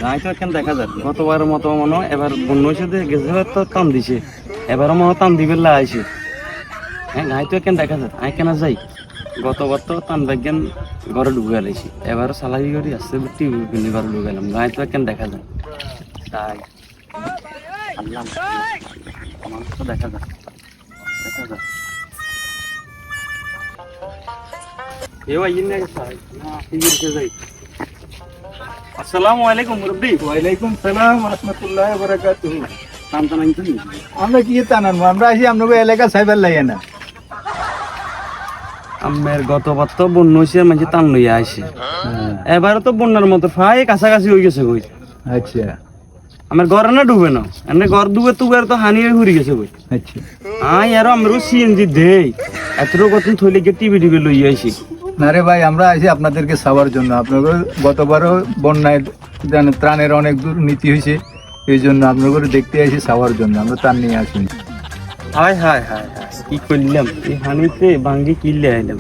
গাই তো এখন দেখা যায় গতবারের মতো মনে হয় এবার বন্য সাথে গেছে তো টান দিছে, এবারও মনে হয় টান দিবে আইছে। হ্যাঁ গাই তো এখন দেখা যায় আই কেনা যাই, গতবার তো টান ব্যাজ্ঞান ঘরে ঢুকে গেছি, এবারও সালাহি করি আসছে টিভি কিনে ঘরে ঢুকে গেলাম। গাই তো এখন দেখা যায় তাই আল্লাহ মানুষ তো দেখা যায় দেখা যায় এও আইন না যাই। আসসালামু আলাইকুম মুরব্বি। ওয়ালাইকুম সালাম ওয়া রাহমাতুল্লাহি ওয়া বারাকাতুহু। টান টান আনছো নি? আমরা কি জানাবো, আমরা আসি আপনাকে এলাকা সাইবার লাগে না। আমের গতবার তো বন্যা হয়েছে মাঝে টান লইয়া আসে, এবারে তো বন্যার মতো প্রায় কাছাকাছি হয়ে গেছে কই। আচ্ছা আমার ঘর না ডুবে না, এমনি ঘর ডুবে তুগার তো হানি হয়ে ঘুরে গেছে কই। আচ্ছা আই আর আমরও সিএনজি দেই এতটুকু কত থইলে গিয়ে টিভি টিভি লইয়া আইছি। না রে ভাই, আমরা আসি আপনাদেরকে চাওয়ার জন্য। আপনাদের গতবারও বন্যায় ত্রাণের অনেক দুর্নীতি হয়েছে, এই জন্য আপনাদের দেখতে আসি চাওয়ার জন্য, আমরা ত্রাণ নিয়ে আসিনি। হায় হায় হায় হায় কি করলাম এই হানিতে ভাঙ্গি কিনলে আইলাম।